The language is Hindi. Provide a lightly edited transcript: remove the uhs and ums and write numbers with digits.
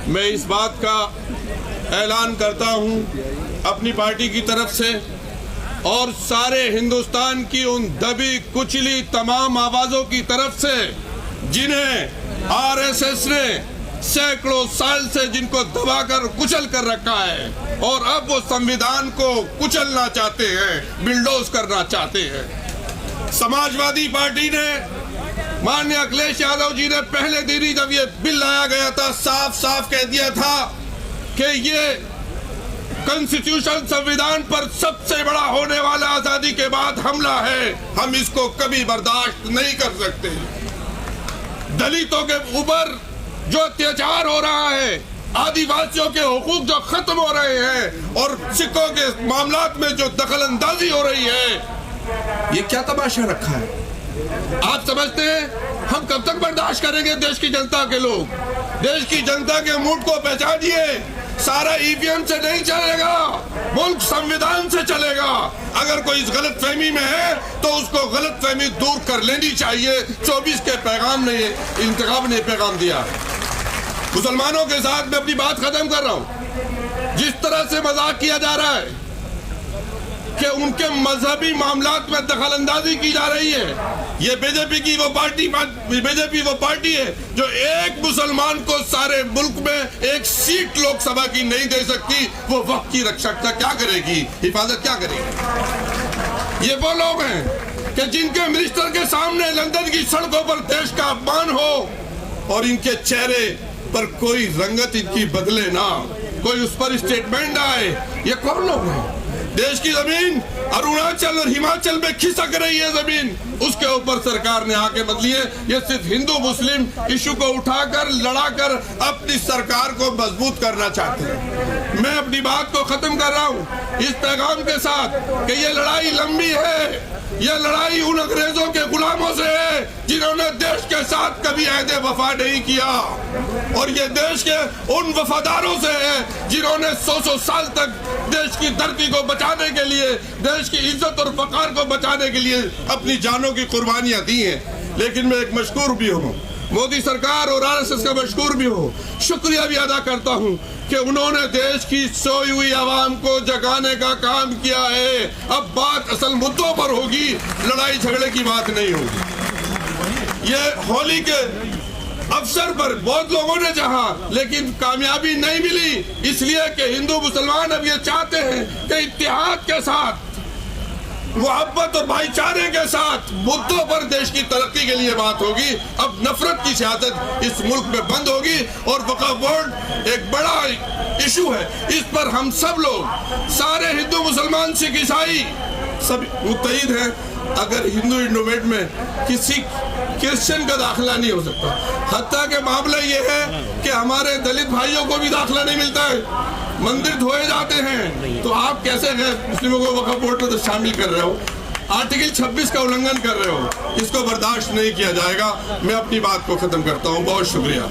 मैं इस बात का ऐलान करता हूं अपनी पार्टी की तरफ से और सारे हिंदुस्तान की उन दबी कुचली तमाम आवाज़ों की तरफ से जिन्हें आरएसएस ने सैकड़ों साल से जिनको दबाकर कुचल कर रखा है और अब वो संविधान को कुचलना चाहते हैं, बिल्डोज करना चाहते हैं। समाजवादी पार्टी ने माननीय अखिलेश यादव जी ने पहले दिन ही जब ये बिल लाया गया था साफ साफ कह दिया था कि ये कॉन्स्टिट्यूशन संविधान पर सबसे बड़ा होने वाला आजादी के बाद हमला है, हम इसको कभी बर्दाश्त नहीं कर सकते। दलितों के ऊपर जो अत्याचार हो रहा है, आदिवासियों के हुकूक जो खत्म हो रहे हैं और सिखों के मामलात में जो दखलंदाजी हो रही है, ये क्या तमाशा रखा है? आप समझते हैं हम कब तक बर्दाश्त करेंगे? देश की जनता के लोग, देश की जनता के मूड को पहचानिए। सारा ईवीएम से नहीं चलेगा, मुल्क संविधान से चलेगा। अगर कोई इस गलत फहमी में है तो उसको गलत फहमी दूर कर लेनी चाहिए। 24 के पैगाम ने इंतखाब ने पैगाम दिया। मुसलमानों के साथ मैं अपनी बात खत्म कर रहा हूं। जिस तरह से मजाक किया जा रहा है कि उनके मजहबी मामलात में दखलंदाजी की जा रही है, ये बीजेपी वो पार्टी है जो एक मुसलमान को सारे मुल्क में एक सीट लोकसभा की नहीं दे सकती। वो वक्त की रक्षा क्या करेगी, हिफाजत क्या करेगी? ये वो लोग हैं कि जिनके मिनिस्टर के सामने लंदन की सड़कों पर देश का अपमान हो और इनके चेहरे पर कोई रंगत इनकी बदले ना, कोई उस पर स्टेटमेंट आए। ये कौन लोग हैं? देश की जमीन अरुणाचल और हिमाचल में खिसक रही है जमीन, उसके ऊपर सरकार ने आके बदली है। ये सिर्फ हिंदू मुस्लिम इशू को उठाकर लड़ाकर अपनी सरकार को मजबूत करना चाहते हैं। मैं अपनी बात को खत्म कर रहा हूँ इस पैगाम के साथ कि ये लड़ाई लंबी है। ये लड़ाई उन अंग्रेजों के गुलामों से है जिन्होंने देश के साथ कभी अहदे वफा नहीं किया, और ये देश के उन वफादारों से है जिन्होंने 100 साल तक देश की धरती को बचाने के लिए, देश की इज्जत और वकार को बचाने के लिए अपनी जानों की कुर्बानियां दी हैं। लेकिन मैं एक मशकूर भी हूँ, मोदी सरकार और आरएसएस का मशकूर भी हूँ, शुक्रिया भी अदा करता हूँ कि उन्होंने देश की सोई हुई आवाम को जगाने का काम किया है। अब बात असल मुद्दों पर होगी, लड़ाई झगड़े की बात नहीं होगी। ये होली के अवसर पर बहुत लोगों ने चाहा लेकिन कामयाबी नहीं मिली, इसलिए कि हिंदू मुसलमान अब ये चाहते हैं कि इत्तेहाद के साथ, मोहब्बत और भाईचारे के साथ मुद्दों पर देश की तरक्की के लिए बात होगी। अब नफरत की सियासत इस मुल्क में बंद होगी और वक्फ बोर्ड एक बड़ा इशू है, इस पर हम सब लोग, सारे हिंदू मुसलमान सिख ईसाई सब मुत्तहिद हैं। अगर हिंदू इंडोमेट में किसी क्रिश्चियन का दाखिला नहीं हो सकता, हत्ता के मामला ये है कि हमारे दलित भाइयों को भी दाखिला नहीं मिलता है, मंदिर धोए जाते हैं, तो आप कैसे मुस्लिमों को वक्फ बोर्ड में शामिल कर रहे हो? आर्टिकल 26 का उल्लंघन कर रहे हो। इसको बर्दाश्त नहीं किया जाएगा। मैं अपनी बात को खत्म करता हूँ। बहुत शुक्रिया।